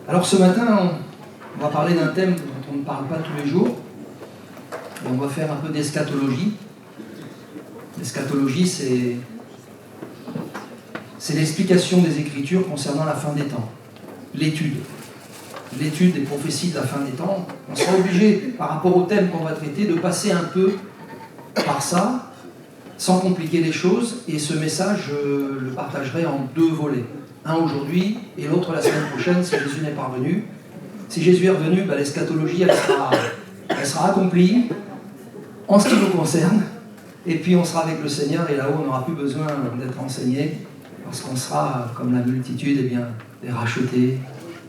Alors ce matin, on va parler d'un thème dont on ne parle pas tous les jours. Et on va faire un peu d'eschatologie. L'eschatologie, c'est l'explication des Écritures concernant la fin des temps. L'étude des prophéties de la fin des temps. On sera obligé, par rapport au thème qu'on va traiter, de passer un peu par ça, sans compliquer les choses. Et ce message, je le partagerai en deux volets. Un aujourd'hui et l'autre la semaine prochaine, si Jésus n'est pas revenu. Si Jésus est revenu, l'eschatologie, elle sera accomplie en ce qui nous concerne. Et puis on sera avec le Seigneur, et là-haut, on n'aura plus besoin d'être enseigné, parce qu'on sera, comme la multitude, des rachetés,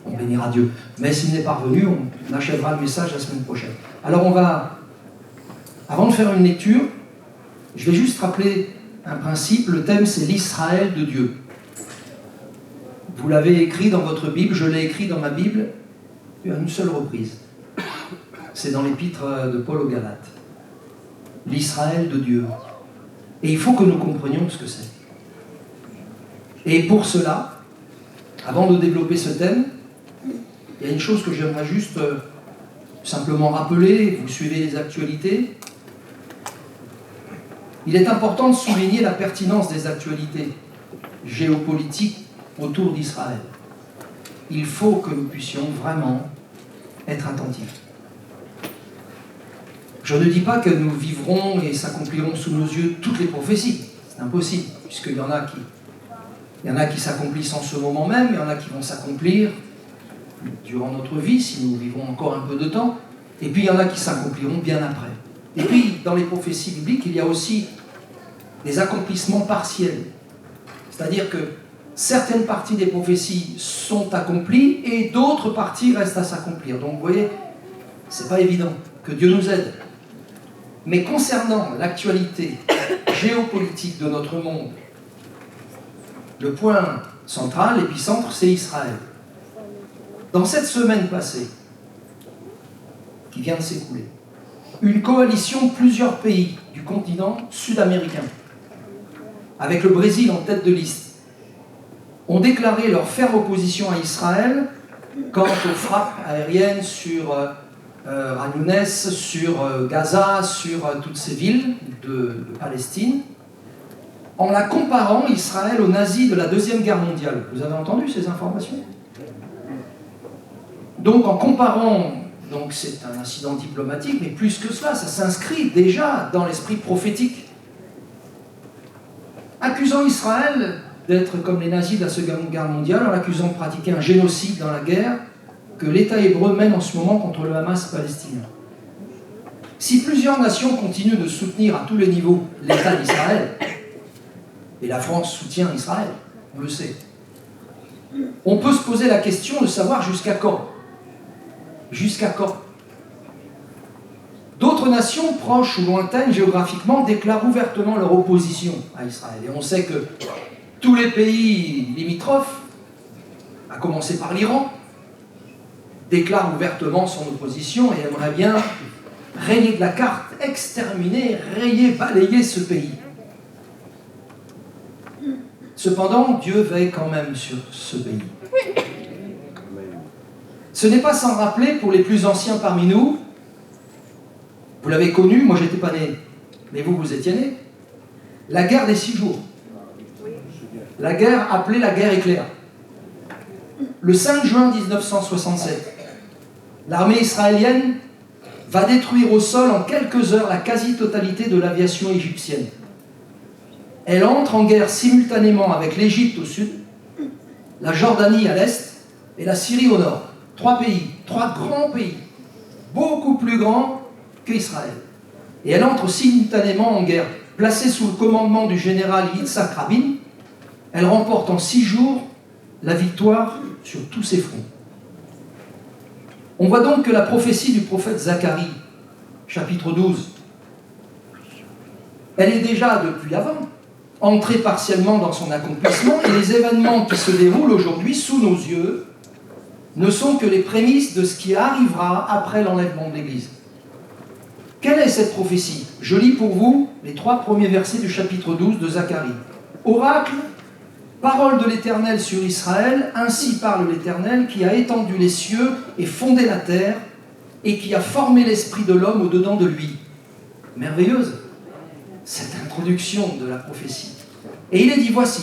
on bénira Dieu. Mais s'il n'est pas revenu, on achèvera le message la semaine prochaine. Alors avant de faire une lecture, je vais juste rappeler un principe. Le thème, c'est l'Israël de Dieu. Vous l'avez écrit dans votre Bible, je l'ai écrit dans ma Bible à une seule reprise. C'est dans l'épître de Paul aux Galates. L'Israël de Dieu. Et il faut que nous comprenions ce que c'est. Et pour cela, avant de développer ce thème, il y a une chose que j'aimerais juste simplement rappeler. Vous suivez les actualités. Il est important de souligner la pertinence des actualités géopolitiques autour d'Israël. Il faut que nous puissions vraiment être attentifs. Je ne dis pas que nous vivrons et s'accompliront sous nos yeux toutes les prophéties. C'est impossible, puisqu'il y en a qui s'accomplissent en ce moment même, il y en a qui vont s'accomplir durant notre vie, si nous vivons encore un peu de temps, et puis il y en a qui s'accompliront bien après. Et puis, dans les prophéties bibliques, il y a aussi des accomplissements partiels. C'est-à-dire que certaines parties des prophéties sont accomplies et d'autres parties restent à s'accomplir. Donc vous voyez, c'est pas évident. Que Dieu nous aide. Mais concernant l'actualité géopolitique de notre monde, le point central, l'épicentre, c'est Israël. Dans cette semaine passée, qui vient de s'écouler, une coalition de plusieurs pays du continent sud-américain, avec le Brésil en tête de liste, ont déclaré leur ferme opposition à Israël quant aux frappes aériennes sur Khan Younes, sur Gaza, sur toutes ces villes de Palestine, en la comparant, Israël, aux nazis de la Deuxième Guerre mondiale. Vous avez entendu ces informations ? Donc en comparant, c'est un incident diplomatique, mais plus que cela, ça s'inscrit déjà dans l'esprit prophétique. Accusant Israël d'être comme les nazis de la Seconde Guerre mondiale, en l'accusant de pratiquer un génocide dans la guerre que l'État hébreu mène en ce moment contre le Hamas palestinien. Si plusieurs nations continuent de soutenir à tous les niveaux l'État d'Israël, et la France soutient Israël, on le sait, on peut se poser la question de savoir jusqu'à quand. Jusqu'à quand ? D'autres nations, proches ou lointaines géographiquement, déclarent ouvertement leur opposition à Israël. Et on sait que tous les pays limitrophes, à commencer par l'Iran, déclarent ouvertement son opposition et aimerait bien rayer de la carte, exterminer, rayer, balayer ce pays. Cependant, Dieu veille quand même sur ce pays. Ce n'est pas sans rappeler, pour les plus anciens parmi nous, vous l'avez connu, moi j'étais pas né, mais vous étiez né, la guerre des 6 jours. La guerre appelée la guerre éclair. Le 5 juin 1967, l'armée israélienne va détruire au sol en quelques heures la quasi-totalité de l'aviation égyptienne. Elle entre en guerre simultanément avec l'Égypte au sud, la Jordanie à l'est et la Syrie au nord. 3 pays, 3 grands pays, beaucoup plus grands qu'Israël. Et elle entre simultanément en guerre. Placée sous le commandement du général Yitzhak Rabin, elle remporte en 6 jours la victoire sur tous ses fronts. On voit donc que la prophétie du prophète Zacharie, chapitre 12, elle est déjà, depuis avant, entrée partiellement dans son accomplissement, et les événements qui se déroulent aujourd'hui sous nos yeux ne sont que les prémices de ce qui arrivera après l'enlèvement de l'Église. Quelle est cette prophétie ? Je lis pour vous les 3 premiers versets du chapitre 12 de Zacharie. Oracle Parole de l'Éternel sur Israël, ainsi parle l'Éternel qui a étendu les cieux et fondé la terre et qui a formé l'esprit de l'homme au-dedans de lui. Merveilleuse cette introduction de la prophétie. Et il est dit, voici,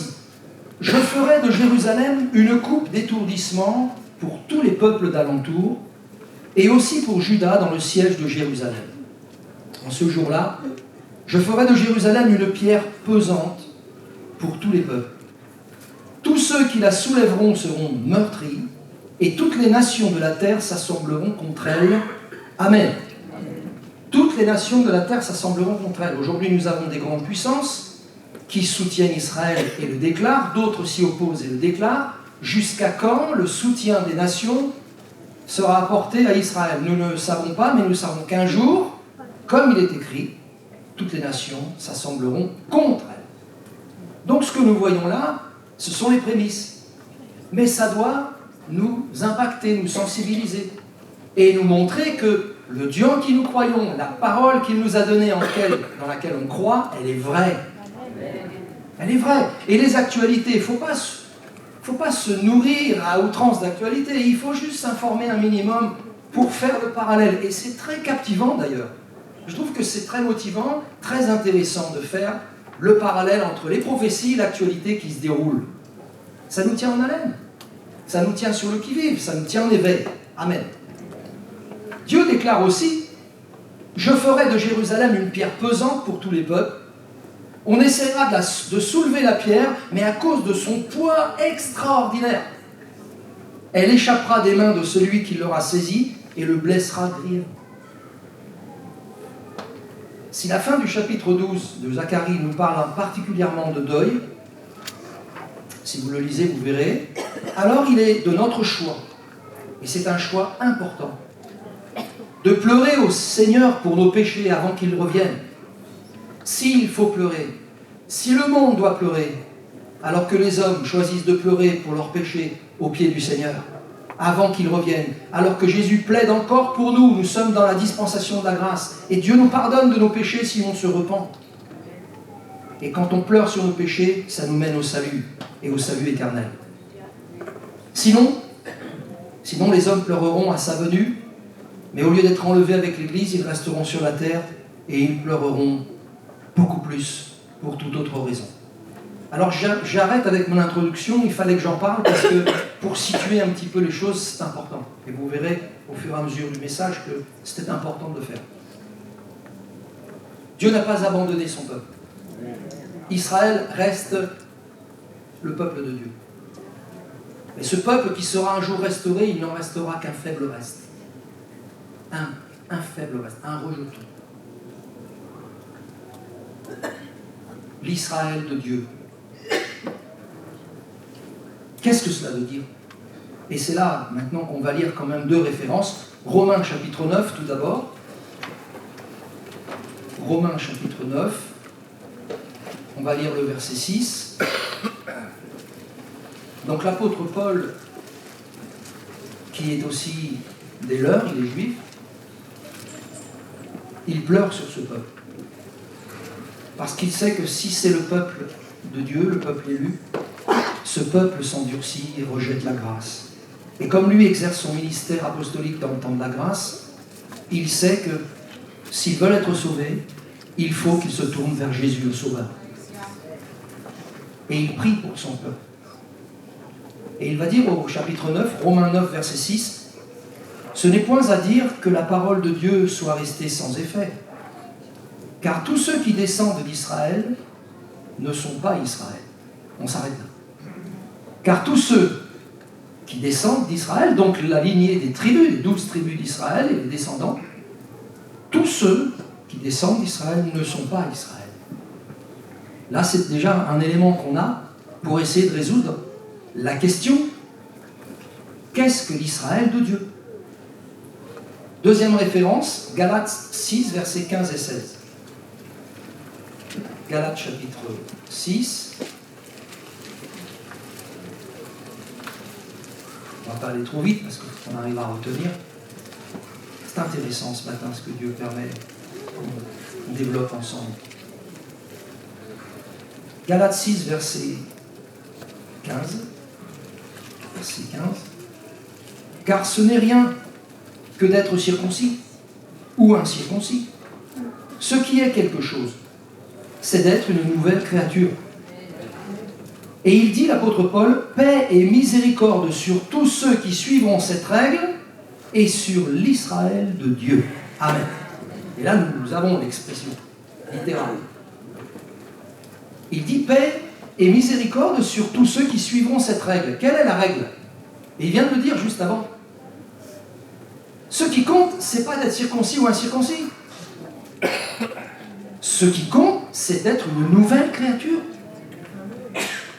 je ferai de Jérusalem une coupe d'étourdissement pour tous les peuples d'alentour et aussi pour Juda dans le siège de Jérusalem. En ce jour-là, je ferai de Jérusalem une pierre pesante pour tous les peuples. Tous ceux qui la soulèveront seront meurtris, et toutes les nations de la terre s'assembleront contre elle. Amen. Toutes les nations de la terre s'assembleront contre elle. Aujourd'hui, nous avons des grandes puissances qui soutiennent Israël et le déclarent, d'autres s'y opposent et le déclarent. Jusqu'à quand le soutien des nations sera apporté à Israël? Nous ne le savons pas, mais nous savons qu'un jour, comme il est écrit, toutes les nations s'assembleront contre elle. Donc ce que nous voyons là, ce sont les prémices. Mais ça doit nous impacter, nous sensibiliser et nous montrer que le Dieu en qui nous croyons, la parole qu'il nous a donnée dans laquelle on croit, elle est vraie. Elle est vraie. Et les actualités, il ne faut pas se nourrir à outrance d'actualités. Il faut juste s'informer un minimum pour faire le parallèle. Et c'est très captivant d'ailleurs. Je trouve que c'est très motivant, très intéressant de faire le parallèle entre les prophéties et l'actualité qui se déroule. Ça nous tient en haleine. Ça nous tient sur le qui-vive. Ça nous tient en éveil. Amen. Dieu déclare aussi « Je ferai de Jérusalem une pierre pesante pour tous les peuples. On essaiera de soulever la pierre, mais à cause de son poids extraordinaire, elle échappera des mains de celui qui l'aura saisie et le blessera grièvement. » Si la fin du chapitre 12 de Zacharie nous parle particulièrement de deuil, si vous le lisez, vous verrez, alors il est de notre choix, et c'est un choix important, de pleurer au Seigneur pour nos péchés avant qu'il revienne. S'il faut pleurer, si le monde doit pleurer, alors que les hommes choisissent de pleurer pour leurs péchés au pied du Seigneur, avant qu'il revienne, alors que Jésus plaide encore pour nous, nous sommes dans la dispensation de la grâce, et Dieu nous pardonne de nos péchés si on se repent. Et quand on pleure sur nos péchés, ça nous mène au salut, et au salut éternel. Sinon les hommes pleureront à sa venue, mais au lieu d'être enlevés avec l'Église, ils resteront sur la terre, et ils pleureront beaucoup plus pour toute autre raison. Alors j'arrête avec mon introduction, il fallait que j'en parle parce que pour situer un petit peu les choses, c'est important. Et vous verrez au fur et à mesure du message que c'était important de le faire. Dieu n'a pas abandonné son peuple. Israël reste le peuple de Dieu. Mais ce peuple qui sera un jour restauré, il n'en restera qu'un faible reste. Un faible reste, un rejeton. L'Israël de Dieu. Qu'est-ce que cela veut dire? Et c'est là, maintenant, qu'on va lire quand même deux références. Romains chapitre 9, tout d'abord. Romains chapitre 9. On va lire le verset 6. Donc l'apôtre Paul, qui est aussi des leurs, il est juif, il pleure sur ce peuple. Parce qu'il sait que si c'est le peuple de Dieu, le peuple élu, ce peuple s'endurcit et rejette la grâce. Et comme lui exerce son ministère apostolique dans le temps de la grâce, il sait que s'ils veulent être sauvés, il faut qu'ils se tournent vers Jésus le Sauveur. Et il prie pour son peuple. Et il va dire au chapitre 9, Romains 9, verset 6, « Ce n'est point à dire que la parole de Dieu soit restée sans effet, car tous ceux qui descendent d'Israël ne sont pas Israël. » On s'arrête là. Car tous ceux qui descendent d'Israël, donc la lignée des tribus, les 12 tribus d'Israël et les descendants, tous ceux qui descendent d'Israël ne sont pas Israël. Là, c'est déjà un élément qu'on a pour essayer de résoudre la question, qu'est-ce que l'Israël de Dieu? Deuxième référence, Galates 6, versets 15 et 16. Galates chapitre 6. On ne va pas aller trop vite parce qu'on arrive à retenir. C'est intéressant ce matin ce que Dieu permet qu'on développe ensemble. Galates 6, verset 15, verset 15. Car ce n'est rien que d'être circoncis ou incirconcis. Ce qui est quelque chose, c'est d'être une nouvelle créature. Et il dit, l'apôtre Paul, paix et miséricorde sur tous ceux qui suivront cette règle et sur l'Israël de Dieu. Amen. Et là, nous avons l'expression littérale. Il dit paix et miséricorde sur tous ceux qui suivront cette règle. Quelle est la règle? Et il vient de le dire juste avant. Ce qui compte, c'est pas d'être circoncis ou incirconcis. Ce qui compte, c'est d'être une nouvelle créature.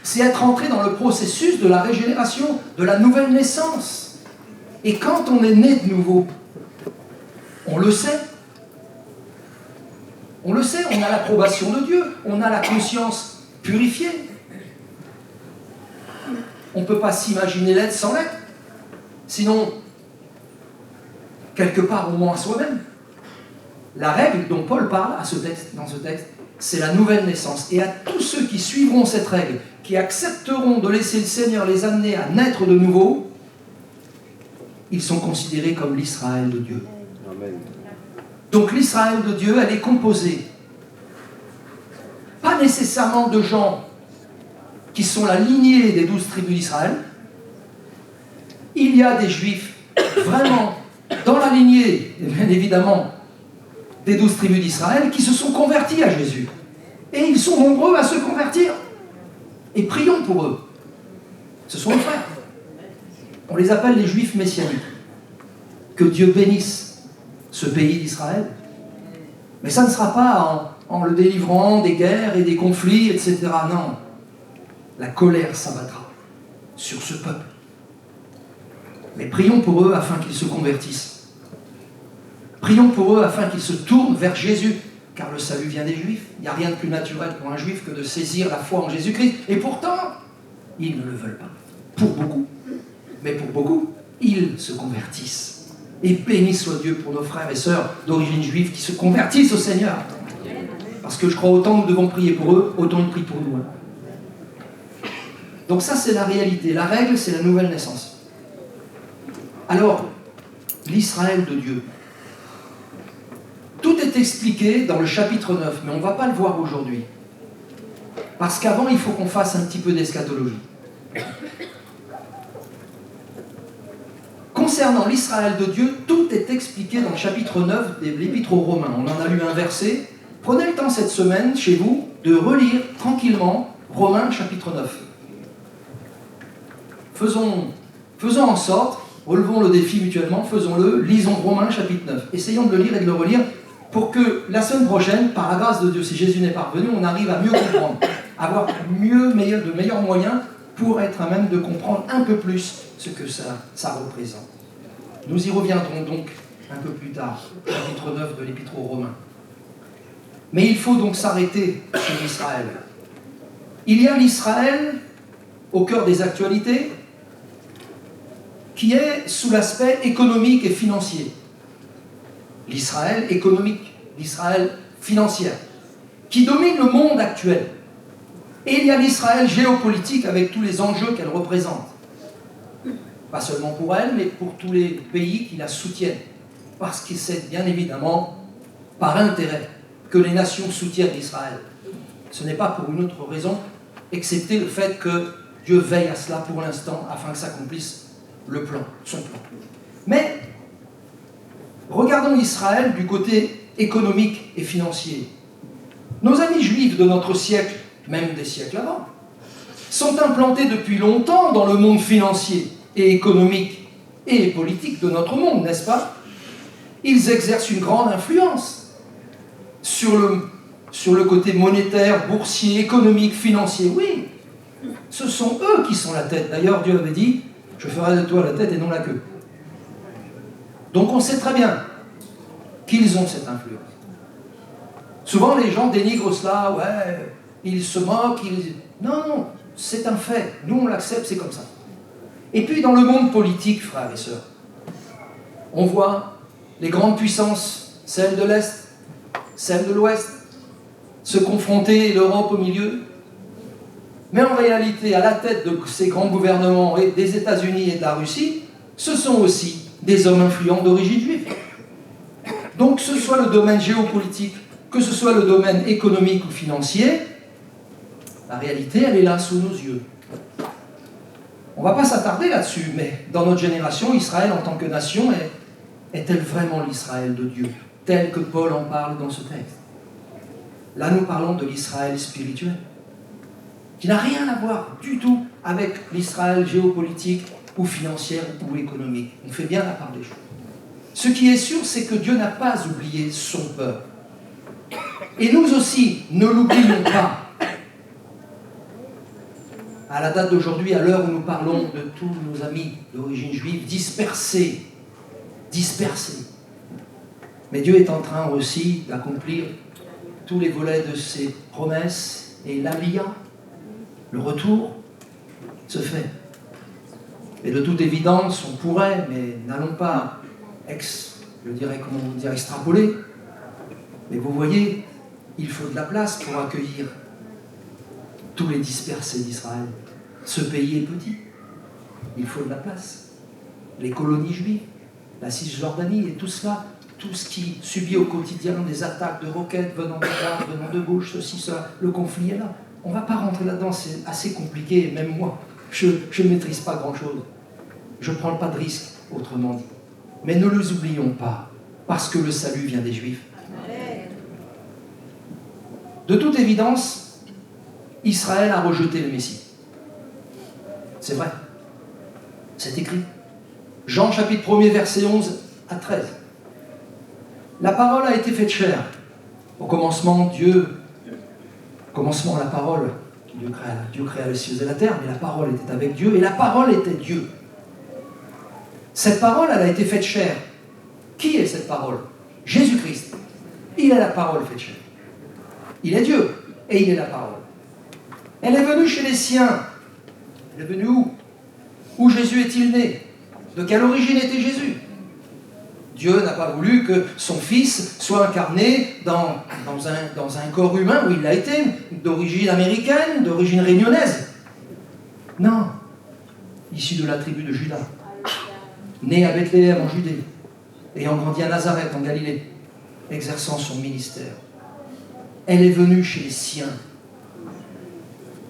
C'est être entré dans le processus de la régénération, de la nouvelle naissance. Et quand on est né de nouveau, on le sait. On le sait, on a l'approbation de Dieu, on a la conscience purifiée. On ne peut pas s'imaginer l'être sans l'être. Sinon, quelque part, on ment à soi-même. La règle dont Paul parle dans ce texte, c'est la nouvelle naissance. Et à tous ceux qui suivront cette règle, qui accepteront de laisser le Seigneur les amener à naître de nouveau, ils sont considérés comme l'Israël de Dieu. Amen. Donc l'Israël de Dieu, elle est composée, pas nécessairement de gens qui sont la lignée des 12 tribus d'Israël. Il y a des Juifs vraiment dans la lignée, bien évidemment, des 12 tribus d'Israël qui se sont convertis à Jésus. Et ils sont nombreux à se convertir. Et prions pour eux. Ce sont nos frères. On les appelle les Juifs messianiques. Que Dieu bénisse ce pays d'Israël. Mais ça ne sera pas en le délivrant des guerres et des conflits, etc. Non. La colère s'abattra sur ce peuple. Mais prions pour eux afin qu'ils se convertissent. Prions pour eux afin qu'ils se tournent vers Jésus, car le salut vient des Juifs. Il n'y a rien de plus naturel pour un Juif que de saisir la foi en Jésus-Christ. Et pourtant, ils ne le veulent pas. Pour beaucoup. Mais pour beaucoup, ils se convertissent. Et béni soit Dieu pour nos frères et sœurs d'origine juive qui se convertissent au Seigneur. Parce que je crois autant nous devons prier pour eux, autant ils prient pour nous. Donc ça, c'est la réalité. La règle, c'est la nouvelle naissance. Alors, l'Israël de Dieu. Tout est expliqué dans le chapitre 9, mais on ne va pas le voir aujourd'hui. Parce qu'avant, il faut qu'on fasse un petit peu d'eschatologie. Concernant l'Israël de Dieu, tout est expliqué dans le chapitre 9 de l'Épître aux Romains. On en a lu un verset. Prenez le temps cette semaine, chez vous, de relire tranquillement Romains chapitre 9. Faisons en sorte, relevons le défi mutuellement, faisons-le, lisons Romains chapitre 9. Essayons de le lire et de le relire pour que la semaine prochaine, par la grâce de Dieu, si Jésus n'est pas revenu, on arrive à mieux comprendre, avoir de meilleurs moyens pour être à même de comprendre un peu plus ce que ça représente. Nous y reviendrons donc un peu plus tard, chapitre 9 de l'Épître aux Romains. Mais il faut donc s'arrêter sur l'Israël. Il y a l'Israël au cœur des actualités, qui est sous l'aspect économique et financier. L'Israël économique, l'Israël financière, qui domine le monde actuel. Et il y a l'Israël géopolitique avec tous les enjeux qu'elle représente. Pas seulement pour elle, mais pour tous les pays qui la soutiennent. Parce que c'est bien évidemment par intérêt que les nations soutiennent Israël. Ce n'est pas pour une autre raison, excepté le fait que Dieu veille à cela pour l'instant, afin que s'accomplisse son plan. Mais, regardons Israël du côté économique et financier. Nos amis juifs de notre siècle, même des siècles avant, sont implantés depuis longtemps dans le monde financier et économique et politique de notre monde, n'est-ce pas? Ils exercent une grande influence sur le côté monétaire, boursier, économique, financier. Oui, ce sont eux qui sont la tête. D'ailleurs, Dieu avait dit, je ferai de toi la tête et non la queue. Donc on sait très bien qu'ils ont cette influence. Souvent les gens dénigrent cela, ouais, ils se moquent, Non, c'est un fait. Nous on l'accepte, c'est comme ça. Et puis dans le monde politique, frères et sœurs, on voit les grandes puissances, celles de l'Est, celles de l'Ouest, se confronter, l'Europe au milieu. Mais en réalité, à la tête de ces grands gouvernements et des États-Unis et de la Russie, ce sont aussi des hommes influents d'origine juive. Donc, que ce soit le domaine géopolitique, que ce soit le domaine économique ou financier, la réalité, elle est là, sous nos yeux. On ne va pas s'attarder là-dessus, mais dans notre génération, Israël en tant que nation est-elle vraiment l'Israël de Dieu, tel que Paul en parle dans ce texte? Là, nous parlons de l'Israël spirituel, qui n'a rien à voir du tout avec l'Israël géopolitique ou financière ou économique. On fait bien la part des choses. Ce qui est sûr, c'est que Dieu n'a pas oublié son peuple. Et nous aussi, ne l'oublions pas. À la date d'aujourd'hui, à l'heure où nous parlons de tous nos amis d'origine juive dispersés. Mais Dieu est en train aussi d'accomplir tous les volets de ses promesses, et l'Aliyah, le retour, se fait. Et de toute évidence, on pourrait, mais n'allons pas, extrapoler. Mais vous voyez, il faut de la place pour accueillir tous les dispersés d'Israël. Ce pays est petit. Il faut de la place. Les colonies juives, la Cisjordanie et tout cela, tout ce qui subit au quotidien des attaques de roquettes venant de droite, venant de gauche, ceci, cela, le conflit est là. On ne va pas rentrer là-dedans, c'est assez compliqué, même moi, je ne maîtrise pas grand-chose. Je ne prends pas de risque, autrement dit. Mais ne les oublions pas, parce que le salut vient des Juifs. De toute évidence, Israël a rejeté le Messie. C'est vrai. C'est écrit. Jean chapitre 1er, verset 11 à 13. La parole a été faite chair. Au commencement, la parole. Dieu créa les cieux et la terre, mais la parole était avec Dieu, et la parole était Dieu. Cette parole, elle a été faite chair. Qui est cette parole? Jésus-Christ. Il est la parole faite chair. Il est Dieu, et il est la parole. Elle est venue chez les siens. Elle est venue où? Où Jésus est-il né? De quelle origine était Jésus? Dieu n'a pas voulu que son Fils soit incarné dans un corps humain où il l'a été, d'origine américaine, d'origine réunionnaise. Non. Issu de la tribu de Juda. Né à Bethléem en Judée, ayant grandi à Nazareth en Galilée, exerçant son ministère. Elle est venue chez les siens.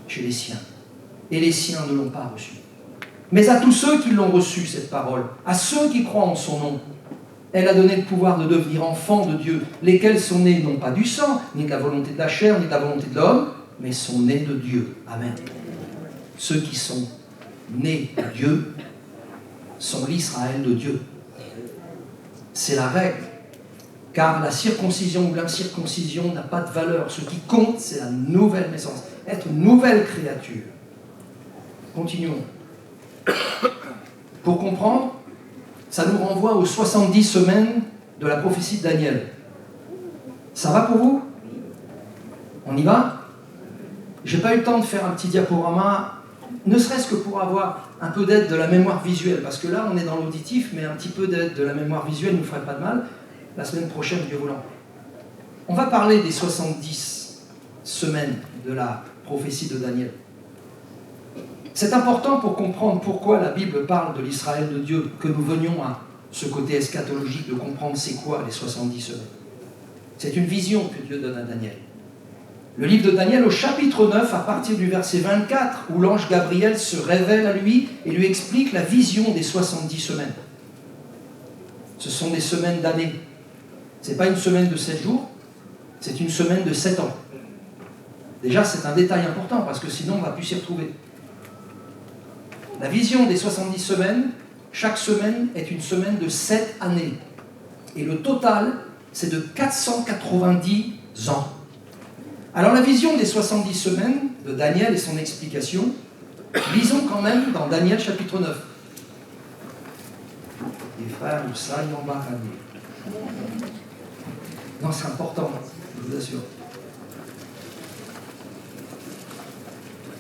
Chez les siens. Et les siens ne l'ont pas reçue. Mais à tous ceux qui l'ont reçue, cette parole, à ceux qui croient en son nom, elle a donné le pouvoir de devenir enfants de Dieu, lesquels sont nés non pas du sang, ni de la volonté de la chair, ni de la volonté de l'homme, mais sont nés de Dieu. Amen. Ceux qui sont nés de Dieu sont l'Israël de Dieu. C'est la règle. Car la circoncision ou l'incirconcision n'a pas de valeur. Ce qui compte, c'est la nouvelle naissance. Être une nouvelle créature. Continuons. Pour comprendre, ça nous renvoie aux 70 semaines de la prophétie de Daniel. Ça va pour vous? On y va? Je n'ai pas eu le temps de faire un petit diaporama, ne serait-ce que pour avoir un peu d'aide de la mémoire visuelle, parce que là, on est dans l'auditif, mais un petit peu d'aide de la mémoire visuelle ne nous ferait pas de mal. La semaine prochaine, Dieu voulant. On va parler des 70 semaines de la prophétie de Daniel. C'est important pour comprendre pourquoi la Bible parle de l'Israël de Dieu, que nous venions à ce côté eschatologique de comprendre c'est quoi les 70 semaines. C'est une vision que Dieu donne à Daniel. Le livre de Daniel au chapitre 9, à partir du verset 24, où l'ange Gabriel se révèle à lui et lui explique la vision des 70 semaines. Ce sont des semaines d'année. Ce n'est pas une semaine de 7 jours, c'est une semaine de 7 ans. Déjà, c'est un détail important, parce que sinon, on ne va plus s'y retrouver. La vision des 70 semaines, chaque semaine est une semaine de 7 années. Et le total, c'est de 490 ans. Alors la vision des 70 semaines de Daniel et son explication, lisons quand même dans Daniel chapitre 9. Les frères, où ça, ils en bas. Non, c'est important, je vous assure.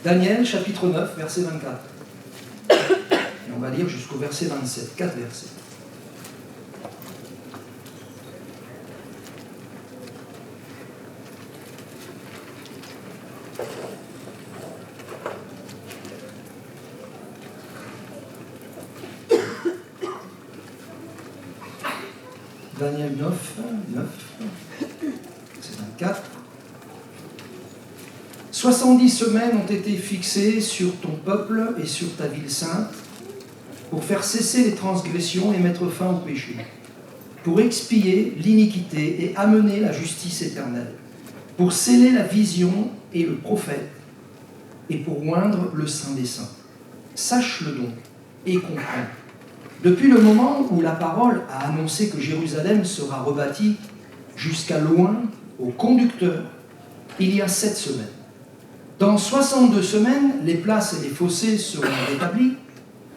Daniel chapitre 9, verset 24. Et on va lire jusqu'au verset 27, 4 versets. Daniel 9, c'est 24. 70 semaines ont été fixées sur ton peuple et sur ta ville sainte pour faire cesser les transgressions et mettre fin au péché, pour expier l'iniquité et amener la justice éternelle, pour sceller la vision et le prophète, et pour oindre le Saint des Saints. Sache-le donc et comprends. Depuis le moment où la parole a annoncé que Jérusalem sera rebâtie jusqu'à loin au conducteur, il y a 7 semaines. Dans 62 semaines, les places et les fossés seront rétablis,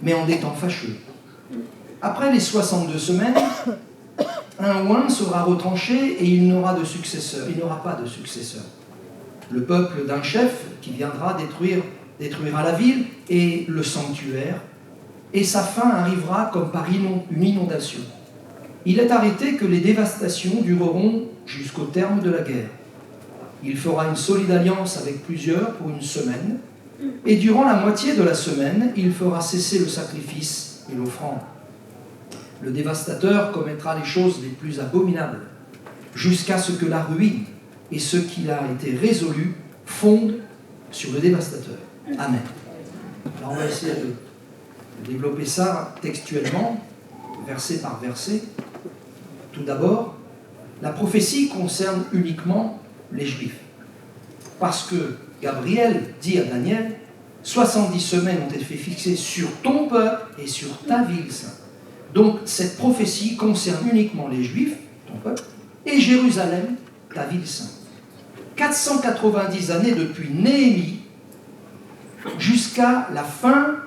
mais en des temps fâcheux. Après les 62 semaines, un oint sera retranché et il n'aura de successeur. Il n'aura pas de successeur. Le peuple d'un chef qui viendra détruira la ville et le sanctuaire, et sa fin arrivera comme par une inondation. Il est arrêté que les dévastations dureront jusqu'au terme de la guerre. Il fera une solide alliance avec plusieurs pour une semaine, et durant la moitié de la semaine, il fera cesser le sacrifice et l'offrande. Le dévastateur commettra les choses les plus abominables, jusqu'à ce que la ruine et ce qui a été résolu fondent sur le dévastateur. Amen. Alors on va essayer de développer ça textuellement, verset par verset. Tout d'abord, la prophétie concerne uniquement les Juifs. Parce que Gabriel dit à Daniel, 70 semaines ont été fixées sur ton peuple et sur ta ville sainte. Donc cette prophétie concerne uniquement les Juifs, ton peuple, et Jérusalem, ta ville sainte. 490 années depuis Néhémie jusqu'à la fin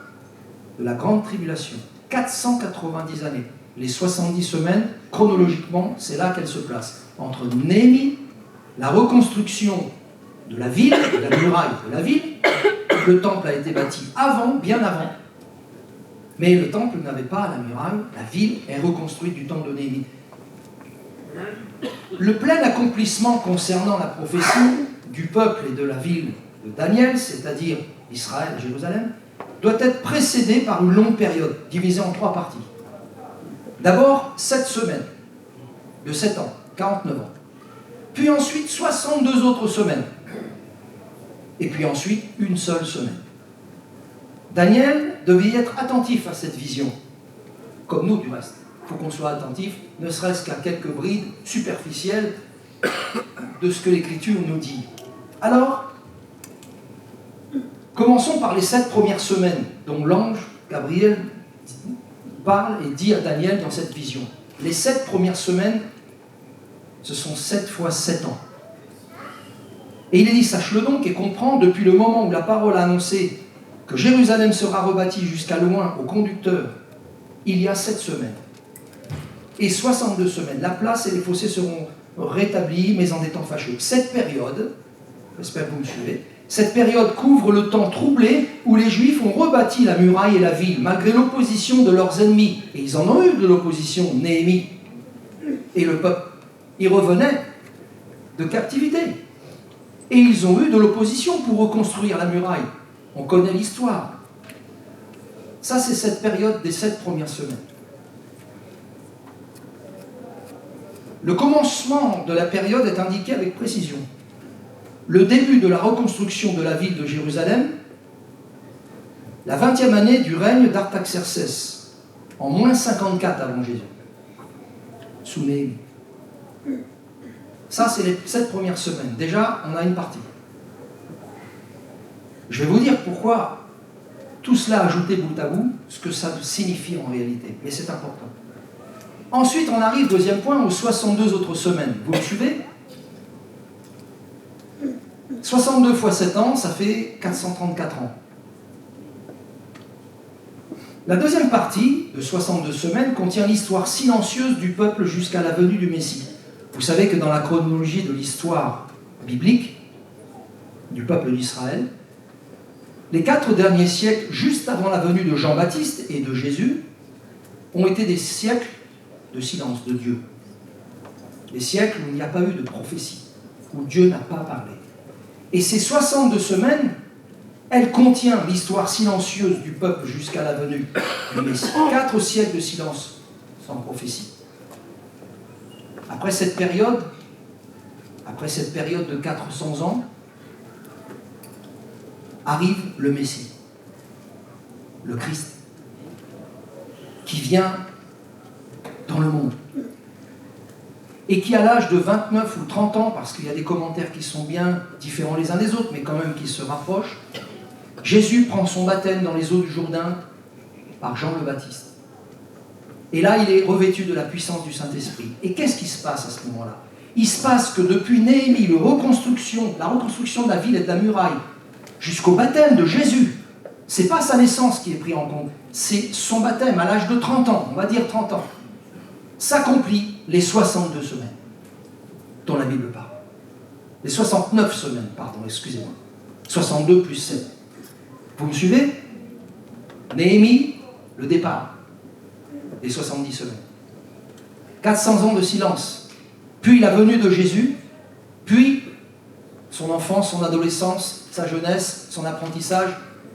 de la grande tribulation. 490 années. Les 70 semaines, chronologiquement, c'est là qu'elles se placent. Entre Néhémie, la reconstruction de la ville, de la muraille de la ville, le temple a été bâti avant, bien avant, mais le temple n'avait pas la muraille, la ville est reconstruite du temps de Néhémie. Le plein accomplissement concernant la prophétie du peuple et de la ville de Daniel, c'est-à-dire Israël, Jérusalem, doit être précédé par une longue période, divisée en 3 parties. D'abord, 7 semaines, de 7 ans, 49 ans. Puis ensuite, 62 autres semaines. Et puis ensuite, une seule semaine. Daniel devait être attentif à cette vision, comme nous du reste. Il faut qu'on soit attentif, ne serait-ce qu'à quelques brides superficielles de ce que l'Écriture nous dit. Alors, commençons par les 7 premières semaines, dont l'ange Gabriel parle et dit à Daniel dans cette vision. Les 7 premières semaines, ce sont 7 fois 7 ans. Et il est dit, sache-le donc et comprends, depuis le moment où la parole a annoncé que Jérusalem sera rebâtie jusqu'à loin au conducteur, il y a 7 semaines. Et 62 semaines. La place et les fossés seront rétablis, mais en des temps fâcheux. Cette période, j'espère que vous me suivez, cette période couvre le temps troublé où les Juifs ont rebâti la muraille et la ville, malgré l'opposition de leurs ennemis. Et ils en ont eu de l'opposition, Néhémie et le peuple. Ils revenaient de captivité. Et ils ont eu de l'opposition pour reconstruire la muraille. On connaît l'histoire. Ça, c'est cette période des 7 premières semaines. Le commencement de la période est indiqué avec précision. Le début de la reconstruction de la ville de Jérusalem, la 20e année du règne d'Artaxerxès, en moins 54 avant Jésus, sous Néhémie. Ça, c'est les 7 premières semaines. Déjà, on a une partie. Je vais vous dire pourquoi tout cela ajouté bout à bout, ce que ça signifie en réalité. Mais c'est important. Ensuite, on arrive, deuxième point, aux 62 autres semaines. Vous me suivez ? 62 fois 7 ans, ça fait 434 ans. La deuxième partie de 62 semaines contient l'histoire silencieuse du peuple jusqu'à la venue du Messie. Vous savez que dans la chronologie de l'histoire biblique du peuple d'Israël, les 4 derniers siècles, juste avant la venue de Jean-Baptiste et de Jésus, ont été des siècles de silence de Dieu. Des siècles où il n'y a pas eu de prophétie, où Dieu n'a pas parlé. Et ces 62 semaines, elles contiennent l'histoire silencieuse du peuple jusqu'à la venue du Messie. 4 siècles de silence sans prophétie. après cette période de 400 ans, arrive le Messie, le Christ, qui vient dans le monde. Et qui, à l'âge de 29 ou 30 ans, parce qu'il y a des commentaires qui sont bien différents les uns des autres, mais quand même qui se rapprochent, Jésus prend son baptême dans les eaux du Jourdain par Jean le Baptiste. Et là, il est revêtu de la puissance du Saint-Esprit. Et qu'est-ce qui se passe à ce moment-là? Il se passe que depuis Néhémie, la reconstruction de la ville et de la muraille, jusqu'au baptême de Jésus, ce n'est pas sa naissance qui est prise en compte, c'est son baptême à l'âge de 30 ans, on va dire 30 ans, s'accomplit les 62 semaines dont la Bible parle. Les 69 semaines, pardon, excusez-moi. 62 plus 7. Vous me suivez? Néhémie, le départ, les 70 semaines. 400 ans de silence, puis la venue de Jésus, puis son enfance, son adolescence, sa jeunesse, son apprentissage,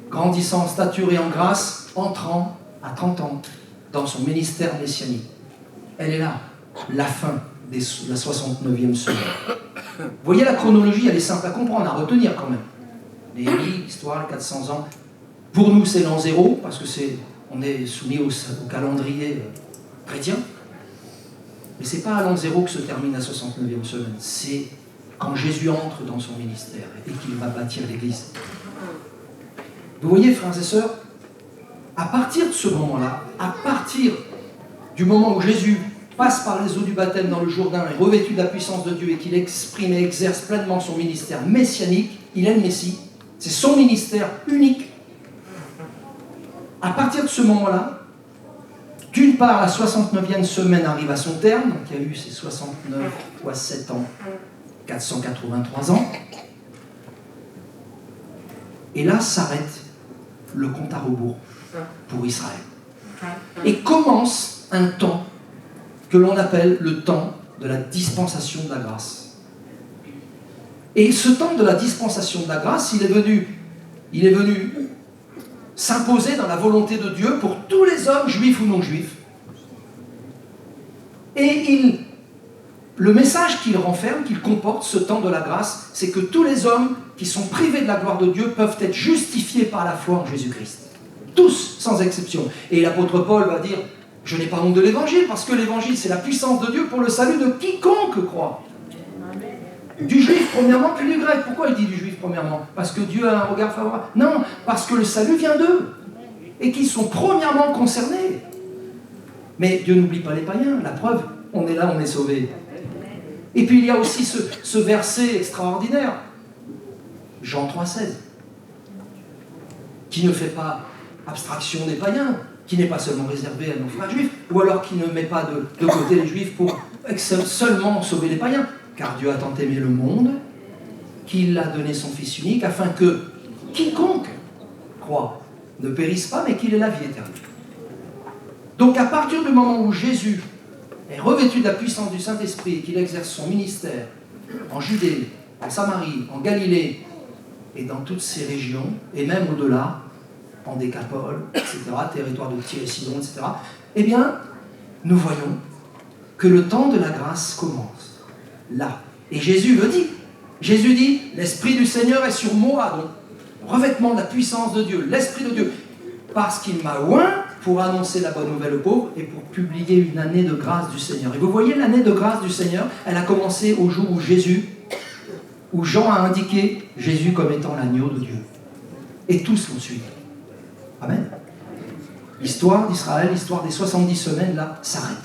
grandissant en stature et en grâce, entrant à 30 ans dans son ministère messianique. Elle est là, la fin de la 69e semaine. Vous voyez, la chronologie, elle est simple à comprendre, à retenir quand même. Néhémie, l'histoire, 400 ans. Pour nous, c'est l'an 0, parce que on est soumis au calendrier chrétien. Mais ce n'est pas à l'an 0 que se termine la 69e semaine. C'est quand Jésus entre dans son ministère et qu'il va bâtir l'Église. Vous voyez, frères et sœurs, à partir de ce moment-là, à partir du moment où Jésus passe par les eaux du baptême dans le Jourdain et revêtu de la puissance de Dieu et qu'il exprime et exerce pleinement son ministère messianique, il est le Messie, c'est son ministère unique. À partir de ce moment-là, d'une part, la 69e semaine arrive à son terme, donc il y a eu ces 69 fois 7 ans, 483 ans, et là s'arrête le compte à rebours pour Israël. Et commence un temps que l'on appelle le temps de la dispensation de la grâce. Et ce temps de la dispensation de la grâce, il est venu s'imposer dans la volonté de Dieu pour tous les hommes, juifs ou non juifs. Et le message qu'il renferme, qu'il comporte, ce temps de la grâce, c'est que tous les hommes qui sont privés de la gloire de Dieu peuvent être justifiés par la foi en Jésus-Christ. Tous, sans exception. Et l'apôtre Paul va dire, je n'ai pas honte de l'évangile, parce que l'évangile, c'est la puissance de Dieu pour le salut de quiconque croit. Du juif, premièrement, puis du grec. Pourquoi il dit du juif, premièrement? Parce que Dieu a un regard favorable? Non, parce que le salut vient d'eux. Et qu'ils sont premièrement concernés. Mais Dieu n'oublie pas les païens. La preuve, on est là, on est sauvés. Et puis il y a aussi ce verset extraordinaire. Jean 3,16. Qui ne fait pas abstraction des païens, qui n'est pas seulement réservé à nos frères juifs, ou alors qui ne met pas de côté les juifs pour seulement sauver les païens. Car Dieu a tant aimé le monde qu'il a donné son Fils unique afin que quiconque croit ne périsse pas mais qu'il ait la vie éternelle. Donc à partir du moment où Jésus est revêtu de la puissance du Saint-Esprit et qu'il exerce son ministère en Judée, en Samarie, en Galilée et dans toutes ces régions, et même au-delà, en Décapole, etc., territoire de Tyr et Sidon, etc., eh bien, nous voyons que le temps de la grâce commence là. Et Jésus le dit. Jésus dit, l'Esprit du Seigneur est sur moi, donc revêtement de la puissance de Dieu, l'Esprit de Dieu, parce qu'il m'a oint pour annoncer la bonne nouvelle aux pauvres et pour publier une année de grâce du Seigneur. Et vous voyez, l'année de grâce du Seigneur, elle a commencé au jour où Jean a indiqué Jésus comme étant l'agneau de Dieu. Et tous l'ont suivi. Amen. L'histoire d'Israël, l'histoire des 70 semaines, là, s'arrête.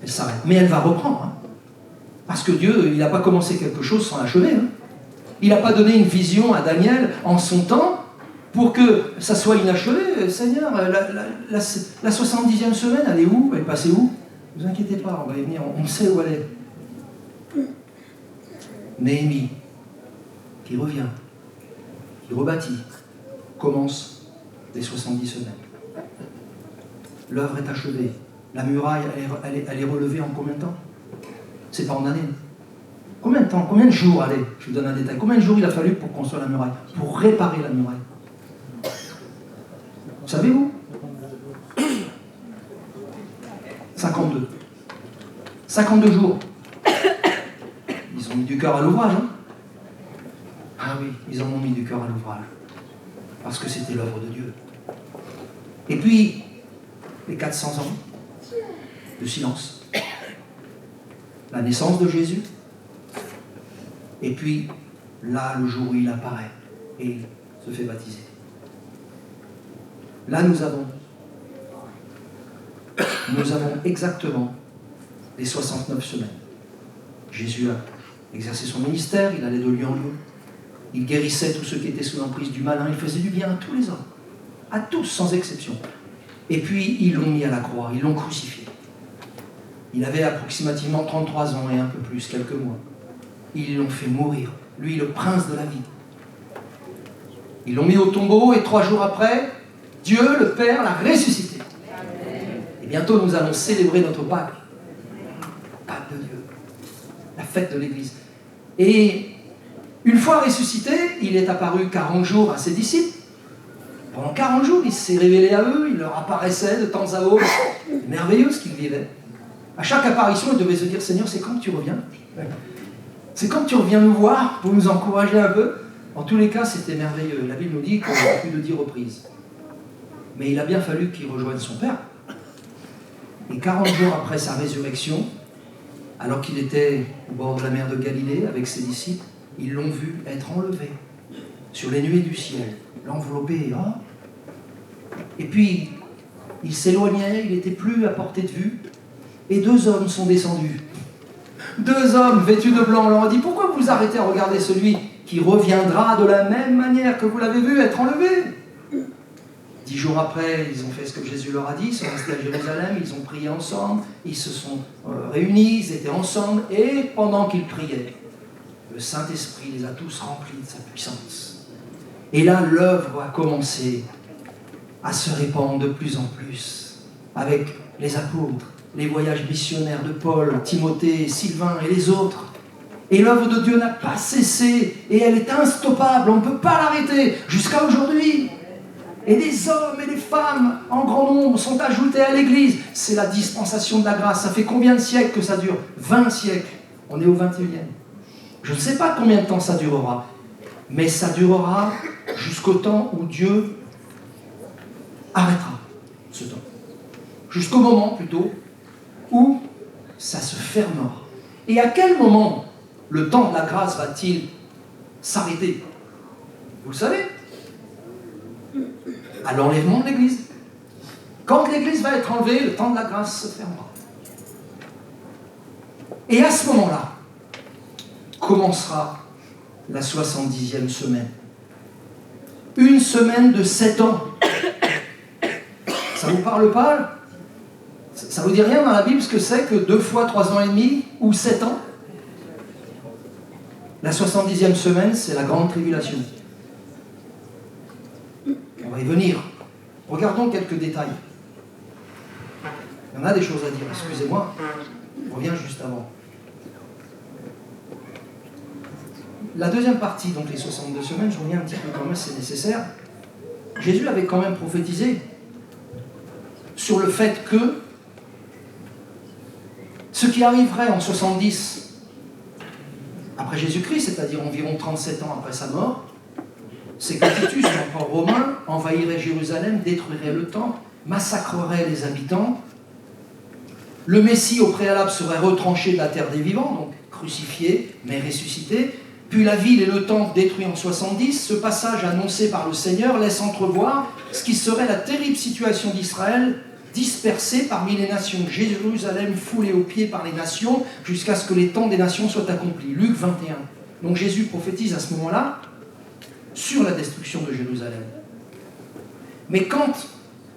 Elle s'arrête. Mais elle va reprendre. Hein. Parce que Dieu, il n'a pas commencé quelque chose sans l'achever. Hein. Il n'a pas donné une vision à Daniel en son temps pour que ça soit inachevé. Seigneur, la 70e semaine, elle est où? Elle est passée où? Ne vous inquiétez pas, on va y venir, on sait où elle est. Néhémie, qui revient, qui rebâtit, commence les 70 semaines. L'œuvre est achevée. La muraille, elle est relevée en combien de temps? C'est pas en années. Combien de temps? Combien de jours? Allez, je vous donne un détail. Combien de jours il a fallu pour construire la muraille? Pour réparer la muraille? Savez-vous? 52. 52 jours. Ils ont mis du cœur à l'ouvrage. Hein. Ah oui, ils en ont mis du cœur à l'ouvrage. Parce que c'était l'œuvre de Dieu. Et puis, les 400 ans de silence. La naissance de Jésus. Et puis, là, le jour où il apparaît et il se fait baptiser. Là, nous avons exactement les 69 semaines. Jésus a exercé son ministère, il allait de lieu en lieu. Il guérissait tous ceux qui étaient sous l'emprise du malin, il faisait du bien à tous les hommes, à tous sans exception. Et puis, ils l'ont mis à la croix, ils l'ont crucifié. Il avait approximativement 33 ans et un peu plus, quelques mois. Ils l'ont fait mourir, lui le prince de la vie. Ils l'ont mis au tombeau et 3 jours après, Dieu, le Père, l'a ressuscité. Et bientôt, nous allons célébrer notre Pâques. Pâques de Dieu. La fête de l'Église. Et une fois ressuscité, il est apparu 40 jours à ses disciples. Pendant 40 jours, il s'est révélé à eux, il leur apparaissait de temps à autre. C'est merveilleux ce qu'il vivait. À chaque apparition, il devait se dire, Seigneur, c'est quand que tu reviens? C'est quand tu reviens nous voir pour nous encourager un peu? En tous les cas, c'était merveilleux. La Bible nous dit qu'il y a plus de 10 reprises. Mais il a bien fallu qu'il rejoigne son Père. Et 40 jours après sa résurrection, alors qu'il était au bord de la mer de Galilée avec ses disciples, ils l'ont vu être enlevé sur les nuées du ciel, l'envelopper. Oh. Et puis, il s'éloignait, il n'était plus à portée de vue, et 2 hommes sont descendus. 2 hommes vêtus de blanc leur ont dit, pourquoi vous arrêtez à regarder celui qui reviendra de la même manière que vous l'avez vu être enlevé? 10 jours après, ils ont fait ce que Jésus leur a dit, ils sont restés à Jérusalem, ils ont prié ensemble, ils se sont réunis, ils étaient ensemble, et pendant qu'ils priaient, le Saint-Esprit les a tous remplis de sa puissance. Et là, l'œuvre a commencé à se répandre de plus en plus, avec les apôtres, les voyages missionnaires de Paul, Timothée, Sylvain et les autres. Et l'œuvre de Dieu n'a pas cessé, et elle est instoppable, on ne peut pas l'arrêter, jusqu'à aujourd'hui. Et des hommes et des femmes en grand nombre sont ajoutés à l'Église. C'est la dispensation de la grâce. Ça fait combien de siècles que ça dure? 20 siècles. On est au 21e. Je ne sais pas combien de temps ça durera, mais ça durera jusqu'au temps où Dieu arrêtera ce temps. Jusqu'au moment, plutôt, où ça se fermera. Et à quel moment le temps de la grâce va-t-il s'arrêter? Vous le savez? À l'enlèvement de l'Église. Quand l'Église va être enlevée, le temps de la grâce se fermera. Et à ce moment-là, commencera la 70e semaine. Une semaine de 7 ans. Ça ne vous parle pas? Ça ne vous dit rien dans la Bible ce que c'est que 2 fois 3 ans et demi ou 7 ans? La 70e semaine, c'est la grande tribulation. On va y venir. Regardons quelques détails. Il y en a des choses à dire, excusez-moi. Je reviens juste avant. La deuxième partie, donc les 62 semaines, je reviens un petit peu quand même, c'est nécessaire. Jésus avait quand même prophétisé sur le fait que ce qui arriverait en 70 après Jésus-Christ, c'est-à-dire environ 37 ans après sa mort, c'est que Titus, l'empereur romain, envahirait Jérusalem, détruirait le temple, massacrerait les habitants. Le Messie, au préalable, serait retranché de la terre des vivants, donc crucifié, mais ressuscité. Puis la ville et le temple détruits en 70. Ce passage annoncé par le Seigneur laisse entrevoir ce qui serait la terrible situation d'Israël, dispersée parmi les nations. Jérusalem foulée aux pieds par les nations, jusqu'à ce que les temps des nations soient accomplis. Luc 21. Donc Jésus prophétise à ce moment-là sur la destruction de Jérusalem. Mais quand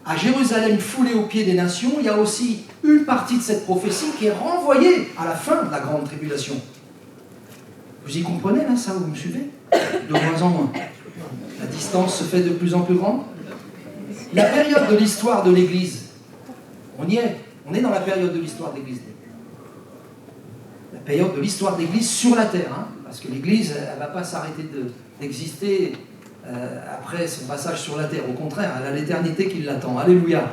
à Jérusalem foulée aux pieds des nations, il y a aussi une partie de cette prophétie qui est renvoyée à la fin de la grande tribulation. Vous y comprenez là, ça, vous me suivez? De moins en moins. La distance se fait de plus en plus grande. La période de l'histoire de l'Église, on y est. On est dans la période de l'histoire de l'Église. La période de l'histoire de l'Église sur la terre, hein, parce que l'Église, elle ne va pas s'arrêter d'exister après son passage sur la terre. Au contraire, elle a l'éternité qui l'attend. Alléluia.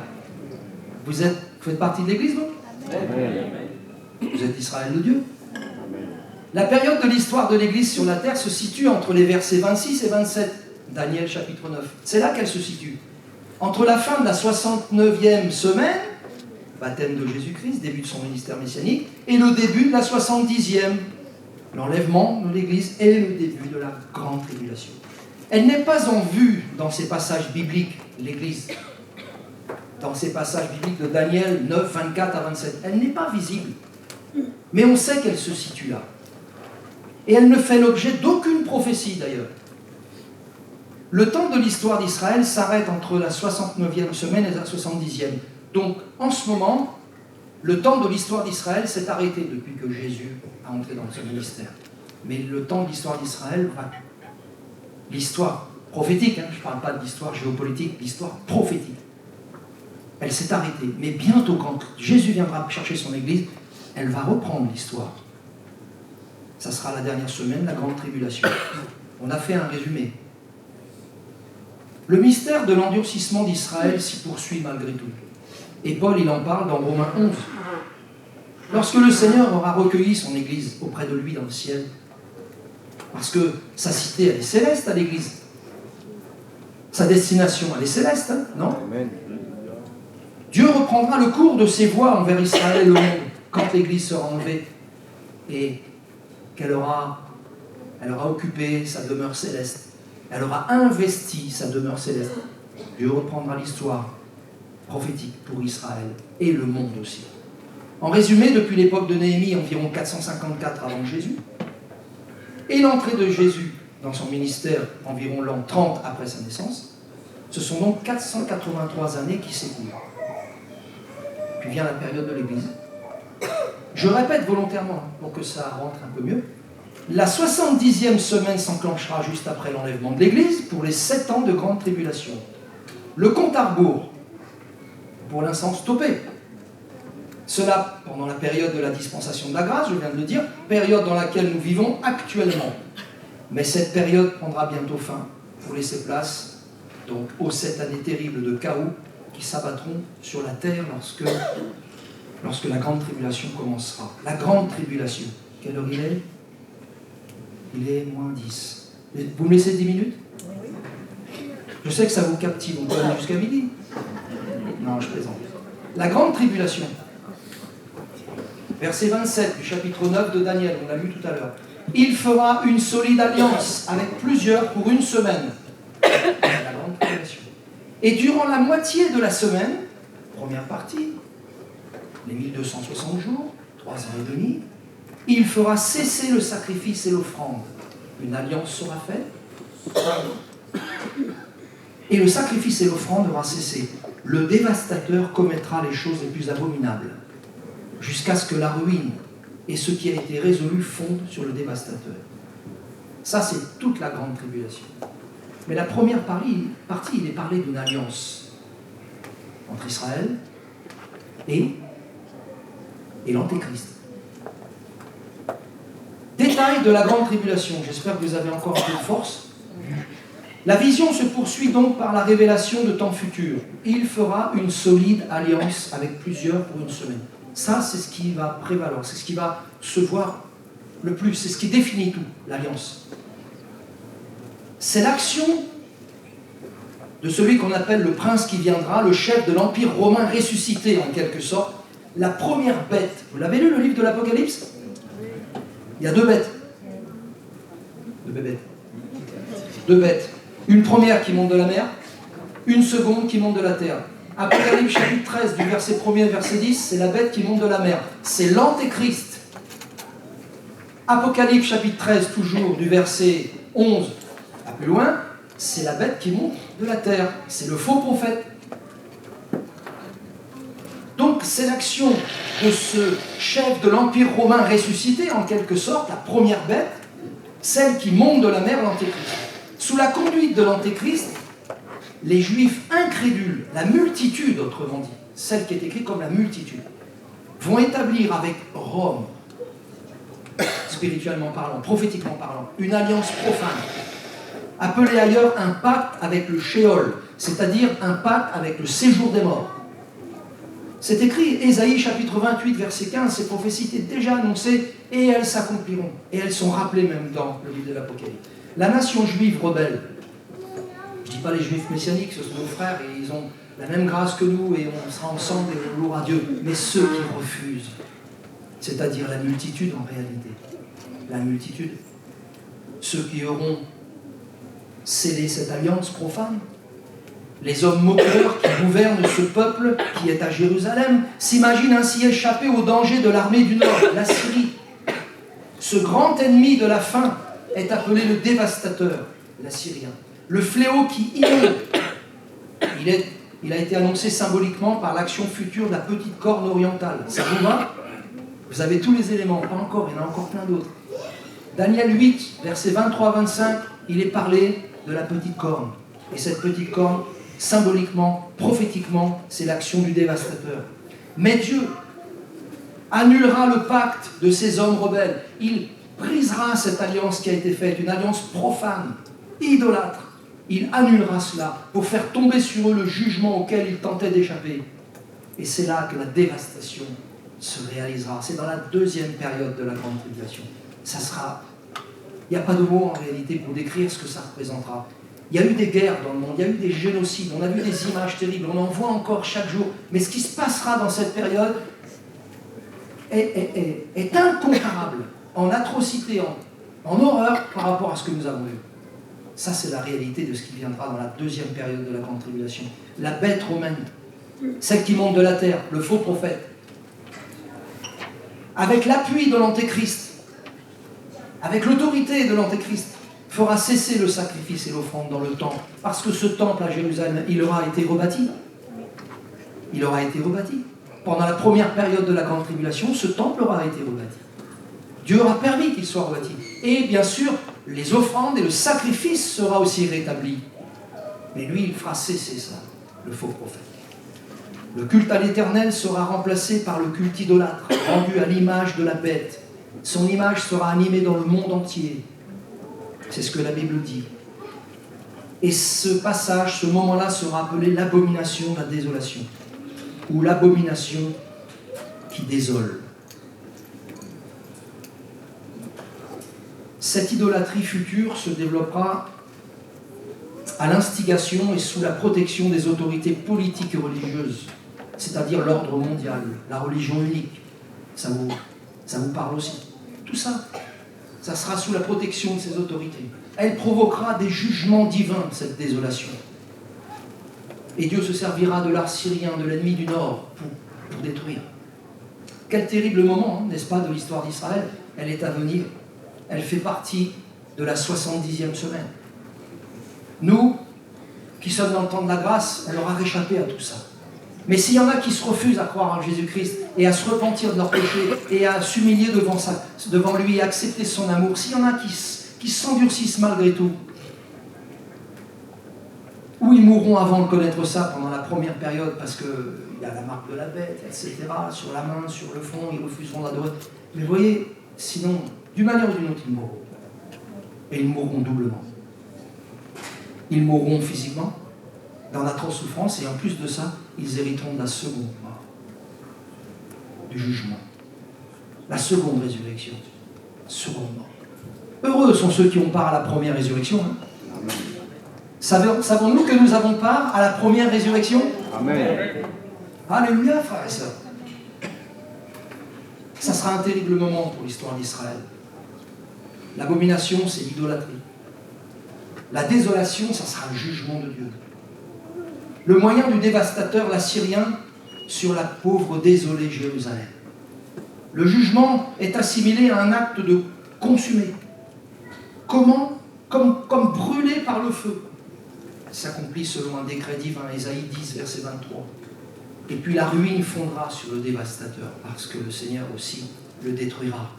Vous faites partie de l'Église, vous? Amen. Vous êtes Israël de Dieu. La période de l'histoire de l'Église sur la terre se situe entre les versets 26 et 27, Daniel chapitre 9. C'est là qu'elle se situe. Entre la fin de la 69e semaine, baptême de Jésus-Christ, début de son ministère messianique, et le début de la 70e, l'enlèvement de l'Église et le début de la grande tribulation. Elle n'est pas en vue dans ces passages bibliques, l'Église. Dans ces passages bibliques de Daniel 9, 24 à 27. Elle n'est pas visible. Mais on sait qu'elle se situe là. Et elle ne fait l'objet d'aucune prophétie d'ailleurs. Le temps de l'histoire d'Israël s'arrête entre la 69e semaine et la 70e. Donc en ce moment, le temps de l'histoire d'Israël s'est arrêté depuis que Jésus a entré dans son ministère. Mais le temps de l'histoire d'Israël va... L'histoire prophétique, je ne parle pas de l'histoire géopolitique, l'histoire prophétique. Elle s'est arrêtée. Mais bientôt, quand Jésus viendra chercher son Église, elle va reprendre l'histoire. Ça sera la dernière semaine, la grande tribulation. On a fait un résumé. Le mystère de l'endurcissement d'Israël s'y poursuit malgré tout. Et Paul, il en parle dans Romains 11. Lorsque le Seigneur aura recueilli son Église auprès de lui dans le ciel, parce que sa cité, elle est céleste à l'Église. Sa destination, elle est céleste, non ? Amen. Dieu reprendra le cours de ses voies envers Israël et le monde quand l'Église sera enlevée et qu'elle aura occupé sa demeure céleste. Elle aura investi sa demeure céleste. Dieu reprendra l'histoire prophétique pour Israël et le monde aussi. En résumé, depuis l'époque de Néhémie, environ 454 avant Jésus, et l'entrée de Jésus dans son ministère, environ l'an 30 après sa naissance, ce sont donc 483 années qui s'écoulent. Puis vient la période de l'Église. Je répète volontairement, pour que ça rentre un peu mieux, la 70e semaine s'enclenchera juste après l'enlèvement de l'Église pour les 7 ans de grande tribulation. Le compte à rebours, pour l'instant stoppé. Cela pendant la période de la dispensation de la grâce, je viens de le dire, période dans laquelle nous vivons actuellement. Mais cette période prendra bientôt fin pour laisser place donc, aux 7 années terribles de chaos qui s'abattront sur la terre lorsque la grande tribulation commencera. La grande tribulation. Quelle heure il est ? Il est moins 10. Vous me laissez 10 minutes ? Je sais que ça vous captive, on peut aller jusqu'à midi. Non, je plaisante. La grande tribulation. Verset 27 du chapitre 9 de Daniel, on l'a lu tout à l'heure. Il fera une solide alliance avec plusieurs pour une semaine. La grande tribulation. Et durant la moitié de la semaine, première partie, les 1260 jours, 3 ans et demi, il fera cesser le sacrifice et l'offrande. Une alliance sera faite. Et le sacrifice et l'offrande aura cessé. Le dévastateur commettra les choses les plus abominables, jusqu'à ce que la ruine et ce qui a été résolu fondent sur le dévastateur. Ça, c'est toute la grande tribulation. Mais la première partie, il est parlé d'une alliance entre Israël et l'Antéchrist. Détail de la grande tribulation. J'espère que vous avez encore un peu de force. La vision se poursuit donc par la révélation de temps futur. Il fera une solide alliance avec plusieurs pour une semaine. Ça, c'est ce qui va prévaloir, c'est ce qui va se voir le plus, c'est ce qui définit tout, l'alliance. C'est l'action de celui qu'on appelle le prince qui viendra, le chef de l'Empire romain ressuscité en quelque sorte, la première bête. Vous l'avez lu, le livre de l'Apocalypse ? Il y a 2 bêtes. 2 bébêtes. 2 bêtes. Une première qui monte de la mer, une seconde qui monte de la terre. Apocalypse chapitre 13, du verset 1er au verset 10, c'est la bête qui monte de la mer. C'est l'Antéchrist. Apocalypse chapitre 13, toujours du verset 11 à plus loin, c'est la bête qui monte de la terre. C'est le faux prophète. Donc c'est l'action de ce chef de l'Empire romain ressuscité, en quelque sorte, la première bête, celle qui monte de la mer, l'Antéchrist. Sous la conduite de l'Antéchrist, les Juifs incrédules, la multitude autrement dit, celle qui est écrite comme la multitude, vont établir avec Rome, spirituellement parlant, prophétiquement parlant, une alliance profane, appelée ailleurs un pacte avec le Sheol, c'est-à-dire un pacte avec le séjour des morts. C'est écrit, Ésaïe chapitre 28, verset 15, ces prophéties étaient déjà annoncées et elles s'accompliront. Et elles sont rappelées même dans le livre de l'Apocalypse. La nation juive rebelle, je ne dis pas les juifs messianiques, ce sont nos frères et ils ont la même grâce que nous et on sera ensemble et on louera Dieu. Mais ceux qui refusent, c'est-à-dire la multitude en réalité, la multitude, ceux qui auront scellé cette alliance profane, les hommes moqueurs qui gouvernent ce peuple qui est à Jérusalem s'imaginent ainsi échapper au danger de l'armée du Nord, la Syrie. Ce grand ennemi de la faim est appelé le dévastateur, l'Assyrien. Le fléau qui inonde. Il a été annoncé symboliquement par l'action future de la petite corne orientale. Ça vous va? Vous avez tous les éléments, pas encore, il y en a encore plein d'autres. Daniel 8, versets 23-25, il est parlé de la petite corne. Et cette petite corne, symboliquement, prophétiquement, c'est l'action du dévastateur. Mais Dieu annulera le pacte de ces hommes rebelles. Il brisera cette alliance qui a été faite, une alliance profane, idolâtre. Il annulera cela pour faire tomber sur eux le jugement auquel ils tentaient d'échapper. Et c'est là que la dévastation se réalisera. C'est dans la deuxième période de la grande tribulation. Ça sera... Il n'y a pas de mots en réalité pour décrire ce que ça représentera. Il y a eu des guerres dans le monde, il y a eu des génocides, on a vu des images terribles, on en voit encore chaque jour. Mais ce qui se passera dans cette période est incomparable en atrocité, en horreur par rapport à ce que nous avons vu. Ça, c'est la réalité de ce qui viendra dans la deuxième période de la grande tribulation. La bête romaine, celle qui monte de la terre, le faux prophète, avec l'appui de l'Antéchrist, avec l'autorité de l'Antéchrist, fera cesser le sacrifice et l'offrande dans le temple, parce que ce temple à Jérusalem, il aura été rebâti. Il aura été rebâti. Pendant la première période de la grande tribulation, ce temple aura été rebâti. Dieu aura permis qu'il soit rebâti. Et bien sûr, les offrandes et le sacrifice sera aussi rétabli. Mais lui, il fera cesser ça, le faux prophète. Le culte à l'Éternel sera remplacé par le culte idolâtre, rendu à l'image de la bête. Son image sera animée dans le monde entier. C'est ce que la Bible dit. Et ce passage, ce moment-là sera appelé l'abomination de la désolation, ou l'abomination qui désole. Cette idolâtrie future se développera à l'instigation et sous la protection des autorités politiques et religieuses, c'est-à-dire l'ordre mondial, la religion unique. Ça vous parle aussi. Tout ça, ça sera sous la protection de ces autorités. Elle provoquera des jugements divins, cette désolation. Et Dieu se servira de l'art syrien, de l'ennemi du Nord, pour détruire. Quel terrible moment, n'est-ce pas, de l'histoire d'Israël? Elle est à venir. Elle fait partie de la 70e semaine. Nous, qui sommes dans le temps de la grâce, on aura réchappé à tout ça. Mais s'il y en a qui se refusent à croire en Jésus-Christ et à se repentir de leurs péchés et à s'humilier devant lui et accepter son amour, s'il y en a qui s'endurcissent malgré tout, ou ils mourront avant de connaître ça pendant la première période parce qu'il y a la marque de la bête, etc., sur la main, sur le front, ils refuseront d'adorer. Mais voyez, sinon, d'une manière ou d'une autre, ils mourront. Et ils mourront doublement. Ils mourront physiquement, dans l'atroce souffrance, et en plus de ça, ils hériteront de la seconde mort, du jugement. La seconde résurrection. Seconde mort. Heureux sont ceux qui ont part à la première résurrection. Hein. Savons-nous que nous avons part à la première résurrection? Amen. Alléluia, frères et sœurs. Ça sera un terrible moment pour l'histoire d'Israël. L'abomination, c'est l'idolâtrie. La désolation, ça sera le jugement de Dieu. Le moyen du dévastateur, l'Assyrien, sur la pauvre, désolée Jérusalem. Le jugement est assimilé à un acte de consumer. Comment? Comme brûlé par le feu. S'accomplit selon un décret divin, Ésaïe 10, verset 23. Et puis la ruine fondra sur le dévastateur, parce que le Seigneur aussi le détruira.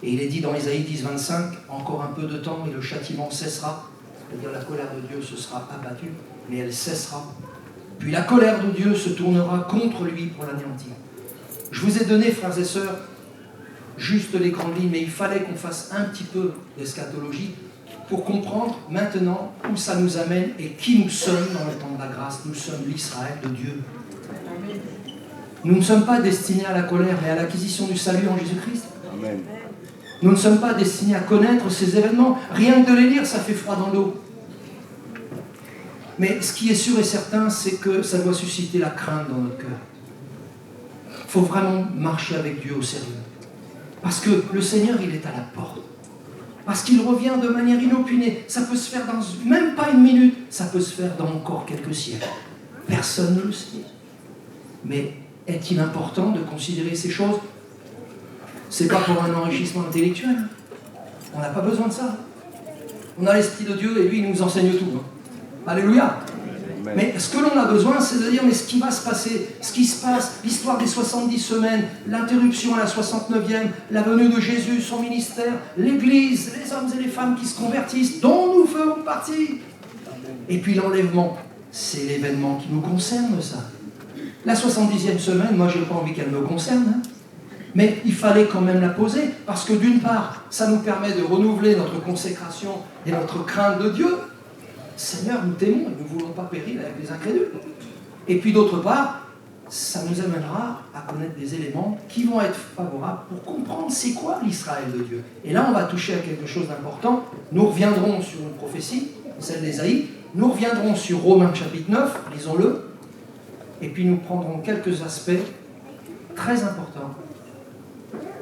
Et il est dit dans Ésaïe 10, 25, encore un peu de temps et le châtiment cessera, c'est-à-dire la colère de Dieu se sera abattue, mais elle cessera. Puis la colère de Dieu se tournera contre lui pour l'anéantir. Je vous ai donné, frères et sœurs, juste les grandes lignes, mais il fallait qu'on fasse un petit peu d'eschatologie pour comprendre maintenant où ça nous amène et qui nous sommes dans le temps de la grâce. Nous sommes l'Israël de Dieu. Nous ne sommes pas destinés à la colère, mais à l'acquisition du salut en Jésus-Christ. Amen. Nous ne sommes pas destinés à connaître ces événements. Rien que de les lire, ça fait froid dans l'eau. Mais ce qui est sûr et certain, c'est que ça doit susciter la crainte dans notre cœur. Il faut vraiment marcher avec Dieu au sérieux. Parce que le Seigneur, il est à la porte. Parce qu'il revient de manière inopinée. Ça peut se faire dans même pas une minute, ça peut se faire dans encore quelques siècles. Personne ne le sait. Mais est-il important de considérer ces choses? C'est pas pour un enrichissement intellectuel. On n'a pas besoin de ça. On a l'Esprit de Dieu et lui, il nous enseigne tout. Alléluia. Amen. Mais ce que l'on a besoin, c'est de dire, mais ce qui va se passer, ce qui se passe, l'histoire des 70 semaines, l'interruption à la 69e, la venue de Jésus, son ministère, l'Église, les hommes et les femmes qui se convertissent, dont nous faisons partie. Et puis l'enlèvement, c'est l'événement qui nous concerne, ça. La 70e semaine, moi, je n'ai pas envie qu'elle me concerne, hein. Mais il fallait quand même la poser, parce que d'une part, ça nous permet de renouveler notre consécration et notre crainte de Dieu. Seigneur, nous t'aimons et nous ne voulons pas périr avec les incrédules. Et puis d'autre part, ça nous amènera à connaître des éléments qui vont être favorables pour comprendre c'est quoi l'Israël de Dieu. Et là, on va toucher à quelque chose d'important. Nous reviendrons sur une prophétie, celle d'Ésaïe. Nous reviendrons sur Romains chapitre 9, lisons-le. Et puis nous prendrons quelques aspects très importants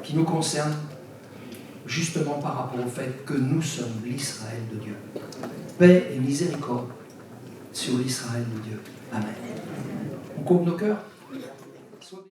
qui nous concernent justement par rapport au fait que nous sommes l'Israël de Dieu. Paix et miséricorde sur l'Israël de Dieu. Amen. On coupe nos cœurs.